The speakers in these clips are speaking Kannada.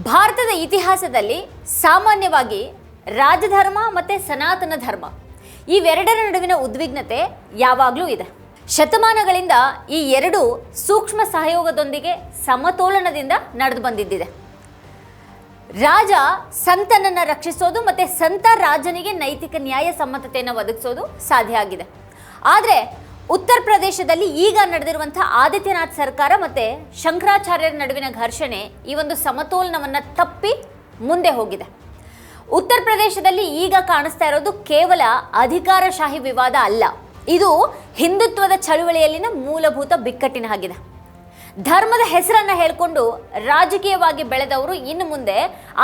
ಭಾರತದ ಇತಿಹಾಸದಲ್ಲಿ ಸಾಮಾನ್ಯವಾಗಿ ರಾಜಧರ್ಮ ಮತ್ತು ಸನಾತನ ಧರ್ಮ ಇವೆರಡರ ನಡುವಿನ ಉದ್ವಿಗ್ನತೆ ಯಾವಾಗಲೂ ಇದೆ. ಶತಮಾನಗಳಿಂದ ಈ ಎರಡು ಸೂಕ್ಷ್ಮ ಸಹಯೋಗದೊಂದಿಗೆ ಸಮತೋಲನದಿಂದ ನಡೆದು ಬಂದಿದ್ದಿದೆ. ರಾಜ ಸಂತನನ್ನು ರಕ್ಷಿಸೋದು ಮತ್ತು ಸಂತ ರಾಜನಿಗೆ ನೈತಿಕ ನ್ಯಾಯ ಸಮ್ಮತತೆಯನ್ನು ಒದಗಿಸೋದು ಸಾಧ್ಯ ಆಗಿದೆ. ಆದರೆ ಉತ್ತರ ಪ್ರದೇಶದಲ್ಲಿ ಈಗ ನಡೆದಿರುವಂಥ ಆದಿತ್ಯನಾಥ್ ಸರ್ಕಾರ ಮತ್ತು ಶಂಕರಾಚಾರ್ಯರ ನಡುವಿನ ಘರ್ಷಣೆ ಈ ಒಂದು ಸಮತೋಲನವನ್ನು ತಪ್ಪಿ ಮುಂದೆ ಹೋಗಿದೆ. ಉತ್ತರ ಪ್ರದೇಶದಲ್ಲಿ ಈಗ ಕಾಣಿಸ್ತಾ ಇರೋದು ಕೇವಲ ಅಧಿಕಾರಶಾಹಿ ವಿವಾದ ಅಲ್ಲ, ಇದು ಹಿಂದುತ್ವದ ಚಳುವಳಿಯಲ್ಲಿನ ಮೂಲಭೂತ ಬಿಕ್ಕಟ್ಟಿನ ಆಗಿದೆ. ಧರ್ಮದ ಹೆಸರನ್ನು ಹೇಳಿಕೊಂಡು ರಾಜಕೀಯವಾಗಿ ಬೆಳೆದವರು ಇನ್ನು ಮುಂದೆ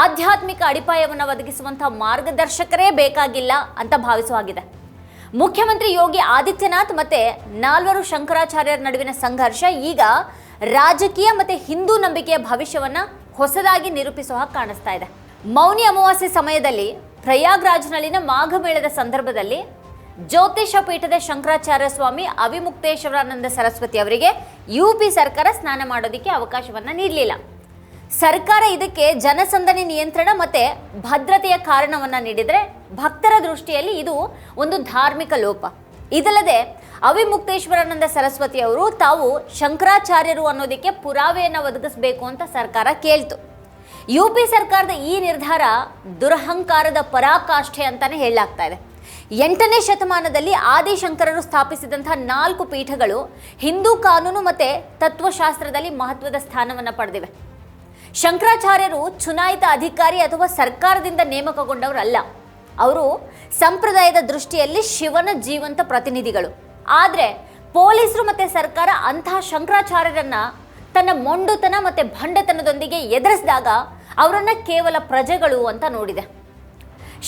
ಆಧ್ಯಾತ್ಮಿಕ ಅಡಿಪಾಯವನ್ನು ಒದಗಿಸುವಂಥ ಮಾರ್ಗದರ್ಶಕರೇ ಬೇಕಾಗಿಲ್ಲ ಅಂತ ಭಾವಿಸುವಾಗಿದೆ. ಮುಖ್ಯಮಂತ್ರಿ ಯೋಗಿ ಆದಿತ್ಯನಾಥ್ ಮತ್ತು 4 ಶಂಕರಾಚಾರ್ಯರ ನಡುವಿನ ಸಂಘರ್ಷ ಈಗ ರಾಜಕೀಯ ಮತ್ತು ಹಿಂದೂ ನಂಬಿಕೆಯ ಭವಿಷ್ಯವನ್ನು ಹೊಸದಾಗಿ ನಿರೂಪಿಸುವ ಹಾಗೆ ಕಾಣಿಸ್ತಾ ಇದೆ. ಮೌನಿ ಅಮಾವಾಸ್ಯೆ ಸಮಯದಲ್ಲಿ ಪ್ರಯಾಗ್ರಾಜ್ನಲ್ಲಿನ ಮಾಘ ಮೇಳದ ಸಂದರ್ಭದಲ್ಲಿ ಜ್ಯೋತಿಷ ಪೀಠದ ಶಂಕರಾಚಾರ್ಯ ಸ್ವಾಮಿ ಅವಿಮುಕ್ತೇಶ್ವರಾನಂದ ಸರಸ್ವತಿ ಅವರಿಗೆ ಯುಪಿ ಸರ್ಕಾರ ಸ್ನಾನ ಮಾಡೋದಕ್ಕೆ ಅವಕಾಶವನ್ನು ನೀಡಲಿಲ್ಲ. ಸರ್ಕಾರ ಇದಕ್ಕೆ ಜನಸಂದಣಿ ನಿಯಂತ್ರಣ ಮತ್ತು ಭದ್ರತೆಯ ಕಾರಣವನ್ನು ನೀಡಿದರೆ ಭಕ್ತರ ದೃಷ್ಟಿಯಲ್ಲಿ ಇದು ಒಂದು ಧಾರ್ಮಿಕ ಲೋಪ. ಇದಲ್ಲದೆ ಅವಿಮುಕ್ತೇಶ್ವರಾನಂದ ಸರಸ್ವತಿ ಅವರು ತಾವು ಶಂಕರಾಚಾರ್ಯರು ಅನ್ನೋದಕ್ಕೆ ಪುರಾವೆಯನ್ನು ಒದಗಿಸಬೇಕು ಅಂತ ಸರ್ಕಾರ ಕೇಳ್ತು. ಯುಪಿ ಸರ್ಕಾರದ ಈ ನಿರ್ಧಾರ ದುರಹಂಕಾರದ ಪರಾಕಾಷ್ಠೆ ಅಂತಾನೆ ಹೇಳಲಾಗ್ತಾ ಇದೆ. 8ನೇ ಶತಮಾನದಲ್ಲಿ ಆದಿಶಂಕರರು ಸ್ಥಾಪಿಸಿದಂಥ 4 ಪೀಠಗಳು ಹಿಂದೂ ಕಾನೂನು ಮತ್ತು ತತ್ವಶಾಸ್ತ್ರದಲ್ಲಿ ಮಹತ್ವದ ಸ್ಥಾನವನ್ನು ಪಡೆದಿವೆ. ಶಂಕರಾಚಾರ್ಯರು ಚುನಾಯಿತ ಅಧಿಕಾರಿ ಅಥವಾ ಸರ್ಕಾರದಿಂದ ನೇಮಕಗೊಂಡವರಲ್ಲ, ಅವರು ಸಂಪ್ರದಾಯದ ದೃಷ್ಟಿಯಲ್ಲಿ ಶಿವನ ಜೀವಂತ ಪ್ರತಿನಿಧಿಗಳು. ಆದರೆ ಪೊಲೀಸರು ಮತ್ತು ಸರ್ಕಾರ ಅಂತಹ ಶಂಕರಾಚಾರ್ಯರನ್ನ ತನ್ನ ಮೊಂಡುತನ ಮತ್ತು ಭಂಡತನದೊಂದಿಗೆ ಎದುರಿಸಿದಾಗ ಅವರನ್ನು ಕೇವಲ ಪ್ರಜೆಗಳು ಅಂತ ನೋಡಿದೆ.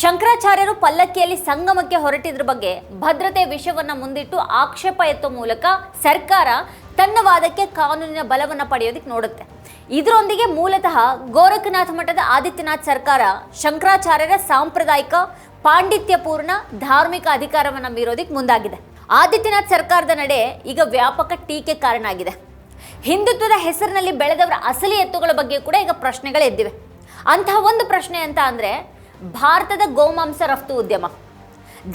ಶಂಕರಾಚಾರ್ಯರು ಪಲ್ಲಕ್ಕಿಯಲ್ಲಿ ಸಂಗಮಕ್ಕೆ ಹೊರಟಿದ್ರ ಬಗ್ಗೆ ಭದ್ರತೆ ವಿಷಯವನ್ನು ಮುಂದಿಟ್ಟು ಆಕ್ಷೇಪ ಎತ್ತುವ ಮೂಲಕ ಸರ್ಕಾರ ತನ್ನ ವಾದಕ್ಕೆ ಕಾನೂನಿನ ಬಲವನ್ನು ಪಡೆಯೋದಕ್ಕೆ ನೋಡುತ್ತೆ. ಇದರೊಂದಿಗೆ ಮೂಲತಃ ಗೋರಖನಾಥ ಮಠದ ಆದಿತ್ಯನಾಥ್ ಸರ್ಕಾರ ಶಂಕರಾಚಾರ್ಯರ ಸಾಂಪ್ರದಾಯಿಕ ಪಾಂಡಿತ್ಯಪೂರ್ಣ ಧಾರ್ಮಿಕ ಅಧಿಕಾರವನ್ನು ಮೀರೋದಕ್ಕೆ ಮುಂದಾಗಿದೆ. ಆದಿತ್ಯನಾಥ್ ಸರ್ಕಾರದ ನಡೆ ಈಗ ವ್ಯಾಪಕ ಟೀಕೆ ಕಾರಣ ಆಗಿದೆ. ಹಿಂದುತ್ವದ ಹೆಸರಿನಲ್ಲಿ ಬೆಳೆದವರ ಅಸಲಿ ಎತ್ತುಗಳ ಬಗ್ಗೆ ಕೂಡ ಈಗ ಪ್ರಶ್ನೆಗಳು ಎದ್ದಿವೆ. ಅಂತಹ ಒಂದು ಪ್ರಶ್ನೆ ಅಂತ ಅಂದರೆ ಭಾರತದ ಗೋಮಾಂಸ ರಫ್ತು ಉದ್ಯಮ.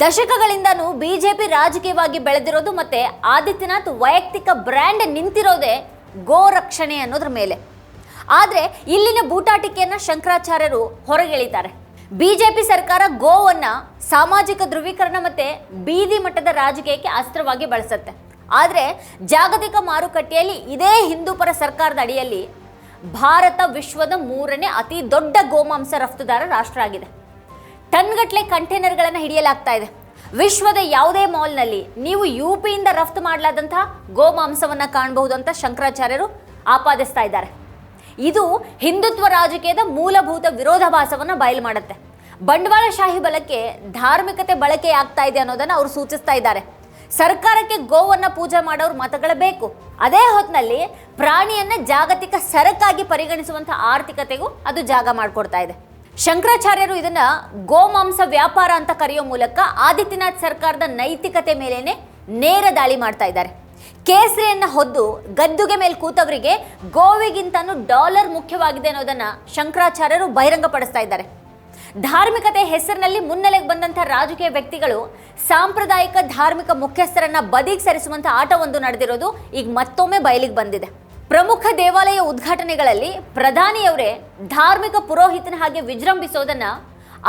ದಶಕಗಳಿಂದನೂ ಬಿಜೆಪಿ ರಾಜಕೀಯವಾಗಿ ಬೆಳೆದಿರೋದು ಮತ್ತು ಆದಿತ್ಯನಾಥ್ ವೈಯಕ್ತಿಕ ಬ್ರ್ಯಾಂಡ್ ನಿಂತಿರೋದೇ ಗೋ ರಕ್ಷಣೆ ಅನ್ನೋದ್ರ ಮೇಲೆ. ಆದರೆ ಇಲ್ಲಿನ ಬೂಟಾಟಿಕೆಯನ್ನು ಶಂಕರಾಚಾರ್ಯರು ಹೊರಗೆಳಿತಾರೆ. ಬಿಜೆಪಿ ಸರ್ಕಾರ ಗೋವನ್ನು ಸಾಮಾಜಿಕ ಧ್ರುವೀಕರಣ ಮತ್ತು ಬೀದಿ ಮಟ್ಟದ ರಾಜಕೀಯಕ್ಕೆ ಅಸ್ತ್ರವಾಗಿ ಬಳಸುತ್ತೆ. ಆದರೆ ಜಾಗತಿಕ ಮಾರುಕಟ್ಟೆಯಲ್ಲಿ ಇದೇ ಹಿಂದೂಪರ ಸರ್ಕಾರದ ಅಡಿಯಲ್ಲಿ ಭಾರತ ವಿಶ್ವದ 3ನೇ ಅತಿ ದೊಡ್ಡ ಗೋಮಾಂಸ ರಫ್ತುದಾರ ರಾಷ್ಟ್ರ ಆಗಿದೆ. ಟನ್ಗಟ್ಟಲೆ ಕಂಟೈನರ್ಗಳನ್ನು ಹಿಡಿಯಲಾಗ್ತಾ ಇದೆ. ವಿಶ್ವದ ಯಾವುದೇ ಮಾಲ್ನಲ್ಲಿ ನೀವು ಯುಪಿಯಿಂದ ರಫ್ತು ಮಾಡಲಾದಂಥ ಗೋಮಾಂಸವನ್ನು ಕಾಣಬಹುದು ಅಂತ ಶಂಕರಾಚಾರ್ಯರು ಆಪಾದಿಸ್ತಾ ಇದ್ದಾರೆ. ಇದು ಹಿಂದುತ್ವ ರಾಜಕೀಯದ ಮೂಲಭೂತ ವಿರೋಧಾಭಾಸವನ್ನು ಬಯಲು ಮಾಡುತ್ತೆ. ಬಂಡವಾಳಶಾಹಿ ಬಲಕ್ಕೆ ಧಾರ್ಮಿಕತೆ ಬಳಕೆ ಆಗ್ತಾ ಇದೆ ಅನ್ನೋದನ್ನು ಅವರು ಸೂಚಿಸ್ತಾ ಇದ್ದಾರೆ. ಸರ್ಕಾರಕ್ಕೆ ಗೋವನ್ನು ಪೂಜೆ ಮಾಡೋರು ಮತಗಳು ಬೇಕು, ಅದೇ ಹೊತ್ತಿನಲ್ಲಿ ಪ್ರಾಣಿಯನ್ನು ಜಾಗತಿಕ ಸರಕಾಗಿ ಪರಿಗಣಿಸುವಂಥ ಆರ್ಥಿಕತೆಗೂ ಅದು ಜಾಗ ಮಾಡಿಕೊಡ್ತಾ ಇದೆ. ಶಂಕರಾಚಾರ್ಯರು ಇದನ್ನ ಗೋಮಾಂಸ ವ್ಯಾಪಾರ ಅಂತ ಕರೆಯೋ ಮೂಲಕ ಆದಿತ್ಯನಾಥ್ ಸರ್ಕಾರದ ನೈತಿಕತೆ ಮೇಲೇನೆ ನೇರ ದಾಳಿ ಮಾಡ್ತಾ ಇದ್ದಾರೆ. ಕೇಸರಿಯನ್ನು ಹೊದ್ದು ಗದ್ದುಗೆ ಮೇಲೆ ಕೂತವರಿಗೆ ಗೋವಿಗಿಂತನೂ ಡಾಲರ್ ಮುಖ್ಯವಾಗಿದೆ ಅನ್ನೋದನ್ನ ಶಂಕರಾಚಾರ್ಯರು ಬಹಿರಂಗಪಡಿಸ್ತಾ ಇದ್ದಾರೆ. ಧಾರ್ಮಿಕತೆ ಹೆಸರಿನಲ್ಲಿ ಮುನ್ನೆಲೆಗೆ ಬಂದಂಥ ರಾಜಕೀಯ ವ್ಯಕ್ತಿಗಳು ಸಾಂಪ್ರದಾಯಿಕ ಧಾರ್ಮಿಕ ಮುಖ್ಯಸ್ಥರನ್ನ ಬದಿಗೆ ಸರಿಸುವಂಥ ಆಟವೊಂದು ನಡೆದಿರೋದು ಈಗ ಮತ್ತೊಮ್ಮೆ ಬಯಲಿಗೆ ಬಂದಿದೆ. ಪ್ರಮುಖ ದೇವಾಲಯ ಉದ್ಘಾಟನೆಗಳಲ್ಲಿ ಪ್ರಧಾನಿಯವರೇ ಧಾರ್ಮಿಕ ಪುರೋಹಿತನ ಹಾಗೆ ವಿಜೃಂಭಿಸೋದನ್ನ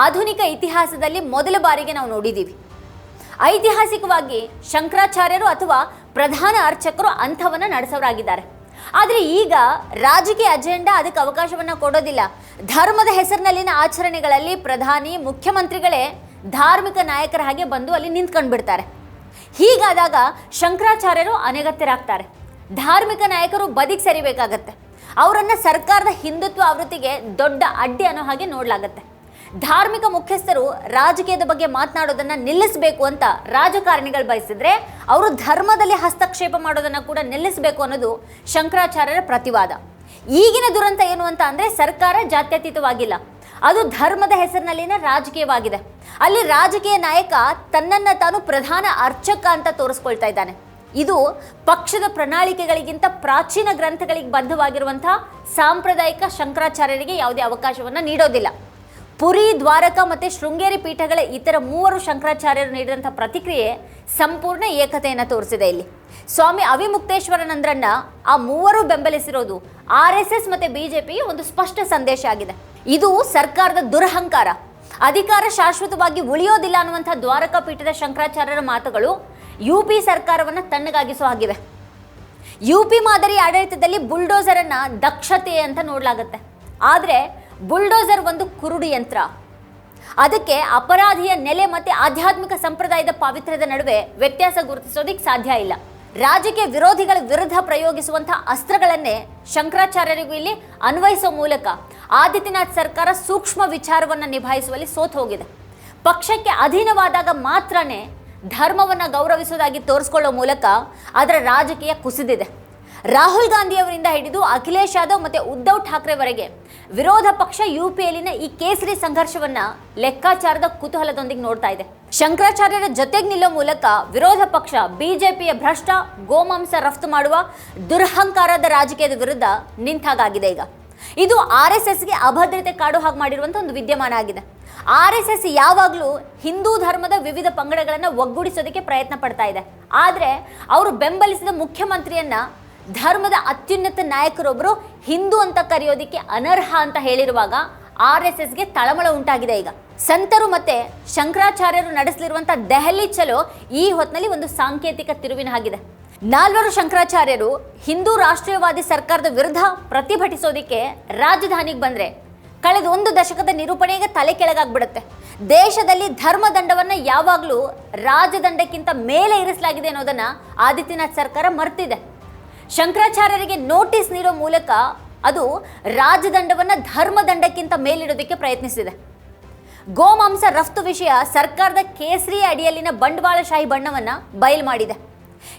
ಆಧುನಿಕ ಇತಿಹಾಸದಲ್ಲಿ ಮೊದಲ ಬಾರಿಗೆ ನಾವು ನೋಡಿದ್ದೀವಿ. ಐತಿಹಾಸಿಕವಾಗಿ ಶಂಕರಾಚಾರ್ಯರು ಅಥವಾ ಪ್ರಧಾನ ಅರ್ಚಕರು ಅಂಥವನ್ನು ನಡೆಸೋರಾಗಿದ್ದಾರೆ. ಆದರೆ ಈಗ ರಾಜಕೀಯ ಅಜೆಂಡಾ ಅದಕ್ಕೆ ಅವಕಾಶವನ್ನು ಕೊಡೋದಿಲ್ಲ. ಧರ್ಮದ ಹೆಸರಿನಲ್ಲಿನ ಆಚರಣೆಗಳಲ್ಲಿ ಪ್ರಧಾನಿ ಮುಖ್ಯಮಂತ್ರಿಗಳೇ ಧಾರ್ಮಿಕ ನಾಯಕರ ಹಾಗೆ ಬಂದು ಅಲ್ಲಿ ನಿಂತ್ಕೊಂಡು ಬಿಡ್ತಾರೆ. ಹೀಗಾದಾಗ ಶಂಕರಾಚಾರ್ಯರು ಅನಗತ್ಯರಾಗ್ತಾರೆ. ಧಾರ್ಮಿಕ ನಾಯಕರು ಬದಿಗೆ ಸರಿಬೇಕಾಗತ್ತೆ. ಅವರನ್ನು ಸರ್ಕಾರದ ಹಿಂದುತ್ವ ಆವೃತ್ತಿಗೆ ದೊಡ್ಡ ಅಡ್ಡಿ ಅನ್ನೋ ಹಾಗೆ ನೋಡಲಾಗತ್ತೆ. ಧಾರ್ಮಿಕ ಮುಖ್ಯಸ್ಥರು ರಾಜಕೀಯದ ಬಗ್ಗೆ ಮಾತನಾಡೋದನ್ನು ನಿಲ್ಲಿಸಬೇಕು ಅಂತ ರಾಜಕಾರಣಿಗಳು ಬಯಸಿದ್ರೆ ಅವರು ಧರ್ಮದಲ್ಲಿ ಹಸ್ತಕ್ಷೇಪ ಮಾಡೋದನ್ನು ಕೂಡ ನಿಲ್ಲಿಸಬೇಕು ಅನ್ನೋದು ಶಂಕರಾಚಾರ್ಯರ ಪ್ರತಿವಾದ. ಈಗಿನ ದುರಂತ ಏನು ಅಂತ ಅಂದರೆ ಸರ್ಕಾರ ಜಾತ್ಯತೀತವಾಗಿಲ್ಲ, ಅದು ಧರ್ಮದ ಹೆಸರಿನಲ್ಲಿನ ರಾಜಕೀಯವಾಗಿದೆ. ಅಲ್ಲಿ ರಾಜಕೀಯ ನಾಯಕ ತನ್ನನ್ನು ತಾನು ಪ್ರಧಾನ ಅರ್ಚಕ ಅಂತ ತೋರಿಸ್ಕೊಳ್ತಾ ಇದ್ದಾನೆ. ಇದು ಪಕ್ಷದ ಪ್ರಣಾಳಿಕೆಗಳಿಗಿಂತ ಪ್ರಾಚೀನ ಗ್ರಂಥಗಳಿಗೆ ಬದ್ಧವಾಗಿರುವಂತಹ ಸಾಂಪ್ರದಾಯಿಕ ಶಂಕರಾಚಾರ್ಯರಿಗೆ ಯಾವುದೇ ಅವಕಾಶವನ್ನು ನೀಡೋದಿಲ್ಲ. ಪುರಿ, ದ್ವಾರಕ ಮತ್ತು ಶೃಂಗೇರಿ ಪೀಠಗಳ ಇತರ 3 ಶಂಕರಾಚಾರ್ಯರು ನೀಡಿದಂಥ ಪ್ರತಿಕ್ರಿಯೆ ಸಂಪೂರ್ಣ ಏಕತೆಯನ್ನು ತೋರಿಸಿದೆ. ಇಲ್ಲಿ ಸ್ವಾಮಿ ಅವಿಮುಕ್ತೇಶ್ವರಾನಂದರನ್ನ ಆ 3 ಬೆಂಬಲಿಸಿರೋದು RSS ಮತ್ತು BJP ಒಂದು ಸ್ಪಷ್ಟ ಸಂದೇಶ ಆಗಿದೆ. ಇದು ಸರ್ಕಾರದ ದುರಹಂಕಾರ, ಅಧಿಕಾರ ಶಾಶ್ವತವಾಗಿ ಉಳಿಯೋದಿಲ್ಲ ಅನ್ನುವಂಥ ದ್ವಾರಕಾ ಪೀಠದ ಶಂಕರಾಚಾರ್ಯರ ಮಾತುಗಳು UP ಸರ್ಕಾರವನ್ನು ತಣ್ಣಗಾಗಿಸೋ ಹಾಗಿವೆ. UP ಮಾದರಿ ಆಡಳಿತದಲ್ಲಿ ಬುಲ್ಡೋಸರ್ ಅನ್ನ ದಕ್ಷತೆ ಅಂತ ನೋಡಲಾಗುತ್ತೆ. ಆದರೆ ಬುಲ್ಡೋಸರ್ ಒಂದು ಕುರುಡು ಯಂತ್ರ. ಅದಕ್ಕೆ ಅಪರಾಧಿಯ ನೆಲೆ ಮತ್ತು ಆಧ್ಯಾತ್ಮಿಕ ಸಂಪ್ರದಾಯದ ಪಾವಿತ್ರ್ಯದ ನಡುವೆ ವ್ಯತ್ಯಾಸ ಗುರುತಿಸೋದಿಕ್ಕೆ ಸಾಧ್ಯ ಇಲ್ಲ. ರಾಜಕೀಯ ವಿರೋಧಿಗಳ ವಿರುದ್ಧ ಪ್ರಯೋಗಿಸುವಂತಹ ಅಸ್ತ್ರಗಳನ್ನೇ ಶಂಕರಾಚಾರ್ಯರಿಗೂ ಇಲ್ಲಿ ಅನ್ವಯಿಸೋ ಮೂಲಕ ಆದಿತ್ಯನಾಥ್ ಸರ್ಕಾರ ಸೂಕ್ಷ್ಮ ವಿಚಾರವನ್ನು ನಿಭಾಯಿಸುವಲ್ಲಿ ಸೋತು ಹೋಗಿದೆ. ಪಕ್ಷಕ್ಕೆ ಅಧೀನವಾದಾಗ ಮಾತ್ರನೇ ಧರ್ಮವನ್ನು ಗೌರವಿಸುವುದಾಗಿ ತೋರಿಸ್ಕೊಳ್ಳೋ ಮೂಲಕ ಅದರ ರಾಜಕೀಯ ಕುಸಿದಿದೆ. ರಾಹುಲ್ ಗಾಂಧಿಯವರಿಂದ ಹಿಡಿದು ಅಖಿಲೇಶ್ ಯಾದವ್ ಮತ್ತು ಉದ್ಧವ್ ಠಾಕ್ರೆವರೆಗೆ ವಿರೋಧ ಪಕ್ಷ UPಯಲ್ಲಿನ ಈ ಕೇಸರಿ ಸಂಘರ್ಷವನ್ನ ಲೆಕ್ಕಾಚಾರದ ಕುತೂಹಲದೊಂದಿಗೆ ನೋಡ್ತಾ ಇದೆ. ಶಂಕರಾಚಾರ್ಯರ ಜೊತೆಗೆ ನಿಲ್ಲೋ ಮೂಲಕ ವಿರೋಧ ಪಕ್ಷ BJPಯ ಭ್ರಷ್ಟ ಗೋಮಾಂಸ ರಫ್ತು ಮಾಡುವ ದುರಹಂಕಾರದ ರಾಜಕೀಯದ ವಿರುದ್ಧ ನಿಂತಾಗಿದೆ. ಈಗ ಇದು RSSಗೆ ಅಭದ್ರತೆ ಕಾಡು ಹಾಗೆ ಮಾಡಿರುವಂಥ ಒಂದು ವಿದ್ಯಮಾನ ಆಗಿದೆ. RSS ಯಾವಾಗಲೂ ಹಿಂದೂ ಧರ್ಮದ ವಿವಿಧ ಪಂಗಡಗಳನ್ನು ಒಗ್ಗೂಡಿಸೋದಕ್ಕೆ ಪ್ರಯತ್ನ ಪಡ್ತಾ ಇದೆ. ಆದರೆ ಅವರು ಬೆಂಬಲಿಸಿದ ಮುಖ್ಯಮಂತ್ರಿಯನ್ನ ಧರ್ಮದ ಅತ್ಯುನ್ನತ ನಾಯಕರೊಬ್ಬರು ಹಿಂದೂ ಅಂತ ಕರೆಯೋದಿಕ್ಕೆ ಅನರ್ಹ ಅಂತ ಹೇಳಿರುವಾಗ RSSಗೆ ತಳಮಳ ಉಂಟಾಗಿದೆ. ಈಗ ಸಂತರು ಮತ್ತೆ ಶಂಕರಾಚಾರ್ಯರು ನಡೆಸಲಿರುವಂಥ ದೆಹಲಿ ಚಲೋ ಈ ಹೊತ್ತಿನಲ್ಲಿ ಒಂದು ಸಾಂಕೇತಿಕ ತಿರುವಿನ ಹಾಗಿದೆ. 4 ಶಂಕರಾಚಾರ್ಯರು ಹಿಂದೂ ರಾಷ್ಟ್ರೀಯವಾದಿ ಸರ್ಕಾರದ ವಿರುದ್ಧ ಪ್ರತಿಭಟಿಸೋದಿಕ್ಕೆ ರಾಜಧಾನಿಗೆ ಬಂದರೆ ಕಳೆದ 1 ದಶಕದ ನಿರೂಪಣೆಗೆ ತಲೆ ಕೆಳಗಾಗ್ಬಿಡುತ್ತೆ. ದೇಶದಲ್ಲಿ ಧರ್ಮದಂಡವನ್ನು ಯಾವಾಗಲೂ ರಾಜದಂಡಕ್ಕಿಂತ ಮೇಲೆ ಇರಿಸಲಾಗಿದೆ ಅನ್ನೋದನ್ನು ಆದಿತ್ಯನಾಥ್ ಸರ್ಕಾರ ಮರ್ತಿದೆ. ಶಂಕರಾಚಾರ್ಯರಿಗೆ ನೋಟಿಸ್ ನೀಡೋ ಮೂಲಕ ಅದು ರಾಜದಂಡವನ್ನು ಧರ್ಮದಂಡಕ್ಕಿಂತ ಮೇಲಿಡೋದಕ್ಕೆ ಪ್ರಯತ್ನಿಸಿದೆ. ಗೋಮಾಂಸ ರಫ್ತು ವಿಷಯ ಸರ್ಕಾರದ ಕೇಸರಿ ಅಡಿಯಲ್ಲಿನ ಬಂಡವಾಳಶಾಹಿ ಬಣ್ಣವನ್ನು ಬಯಲು ಮಾಡಿದೆ.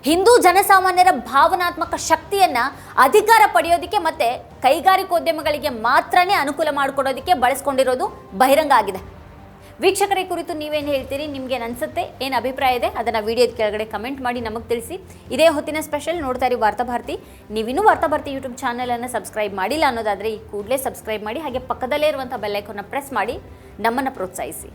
ಹಿಂದೂ ಜನಸಾಮಾನ್ಯರ ಭಾವನಾತ್ಮಕ ಶಕ್ತಿಯನ್ನ ಅಧಿಕಾರ ಪಡೆಯೋದಕ್ಕೆ ಮತ್ತೆ ಕೈಗಾರಿಕೋದ್ಯಮಗಳಿಗೆ ಮಾತ್ರನೇ ಅನುಕೂಲ ಮಾಡಿಕೊಡೋದಕ್ಕೆ ಬಳಸ್ಕೊಂಡಿರೋದು ಬಹಿರಂಗ ಆಗಿದೆ. ವೀಕ್ಷಕರ ಕುರಿತು ನೀವೇನು ಹೇಳ್ತೀರಿ? ನಿಮ್ಗೇನು ಅನ್ಸುತ್ತೆ? ಏನು ಅಭಿಪ್ರಾಯ ಇದೆ? ಅದನ್ನು ವಿಡಿಯೋದ ಕೆಳಗಡೆ ಕಮೆಂಟ್ ಮಾಡಿ ನಮಗೆ ತಿಳಿಸಿ. ಇದೇ ಹೊತ್ತಿನ ಸ್ಪೆಷಲ್ ನೋಡ್ತಾ ಇರಿ ವಾರ್ತಾಭಾರತಿ. ನೀವಿನ್ನೂ ವಾರ್ತಾಭಾರತಿ ಯೂಟ್ಯೂಬ್ ಚಾನಲನ್ನು ಸಬ್ಸ್ಕ್ರೈಬ್ ಮಾಡಿಲ್ಲ ಅನ್ನೋದಾದರೆ ಈ ಕೂಡಲೇ ಸಬ್ಸ್ಕ್ರೈಬ್ ಮಾಡಿ, ಹಾಗೆ ಪಕ್ಕದಲ್ಲೇ ಇರುವಂಥ ಬೆಲ್ ಐಕಾನ್ನ ಪ್ರೆಸ್ ಮಾಡಿ ನಮ್ಮನ್ನು ಪ್ರೋತ್ಸಾಹಿಸಿ.